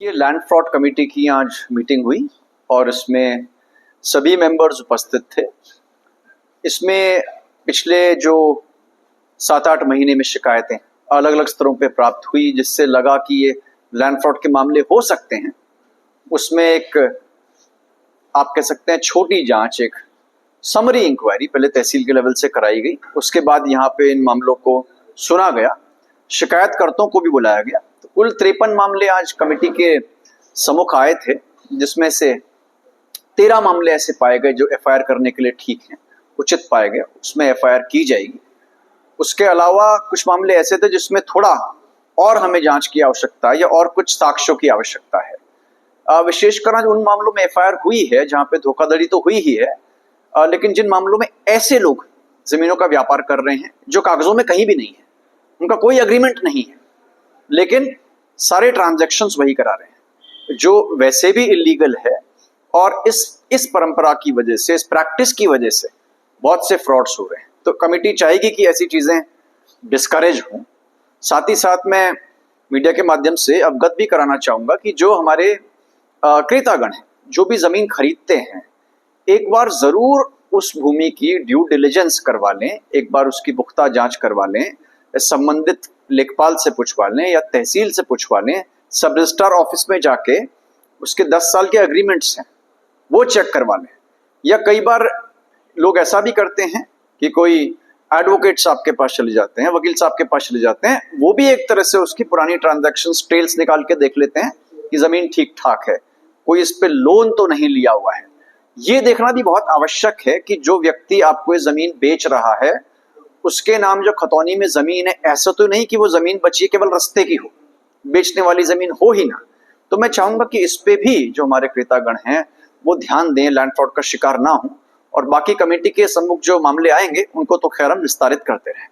ये land fraud committee की आज मीटिंग हुई और इसमें सभी मेंबर्स उपस्थित थे। इसमें पिछले जो 7-8 महीने में शिकायतें अलग अलग स्तरों पे प्राप्त हुई, जिससे लगा कि ये लैंड फ्रॉड के मामले हो सकते हैं। उसमें एक आप कह सकते हैं छोटी जांच, एक समरी इंक्वायरी पहले तहसील के लेवल से कराई गई। उसके बाद यहाँ पे इन मामलों को सुना गया, शिकायतकर्ताओं को भी बुलाया गया। तो कुल 53 मामले आज कमेटी के सम्मुख आए थे, जिसमें से 13 मामले ऐसे पाए गए जो एफआईआर करने के लिए ठीक हैं, उचित पाए गए, उसमें एफआईआर की जाएगी। उसके अलावा कुछ मामले ऐसे थे जिसमें थोड़ा और हमें जांच की आवश्यकता है या और कुछ साक्ष्यों की आवश्यकता है। विशेषकर आज उन मामलों में एफआईआर हुई है जहां पे धोखाधड़ी तो हुई ही है, लेकिन जिन मामलों में ऐसे लोग जमीनों का व्यापार कर रहे हैं जो कागजों में कहीं भी नहीं है, उनका कोई एग्रीमेंट नहीं है, लेकिन सारे ट्रांजैक्शंस वही करा रहे हैं जो वैसे भी इलीगल है। और इस परंपरा की वजह से, इस प्रैक्टिस की वजह से बहुत से फ्रॉड्स हो रहे हैं। तो कमेटी चाहेगी कि ऐसी चीजें डिस्करेज हों। साथ ही साथ मैं मीडिया के माध्यम से अवगत भी कराना चाहूंगा कि जो हमारे क्रेतागण हैं, जो भी जमीन खरीदते हैं, एक बार जरूर उस भूमि की ड्यू डिलिजेंस करवा लें, एक बार उसकी पुख्ता जांच करवा लें, संबंधित लेखपाल से पूछवा लें या तहसील से पूछवा लें, सब रजिस्ट्रार ऑफिस में जाके उसके 10 साल के एग्रीमेंट्स हैं वो चेक करवा लें। या कई बार लोग ऐसा भी करते हैं कि कोई एडवोकेट साहब के पास चले जाते हैं, वकील साहब के पास चले जाते हैं, वो भी एक तरह से उसकी पुरानी ट्रांजैक्शन डिटेल्स निकाल के देख लेते हैं कि जमीन ठीक ठाक है, कोई इस पे लोन तो नहीं लिया हुआ है। ये देखना भी बहुत आवश्यक है कि जो व्यक्ति आपको ये जमीन बेच रहा है, उसके नाम जो खतौनी में जमीन है, ऐसा तो नहीं कि वो जमीन बची है केवल रस्ते की हो, बेचने वाली जमीन हो ही ना। तो मैं चाहूंगा कि इस पे भी जो हमारे क्रेतागण हैं वो ध्यान दें, लैंड फ्रॉड का शिकार ना हो। और बाकी कमेटी के सम्मुख जो मामले आएंगे उनको तो खैर हम विस्तारित करते रहें।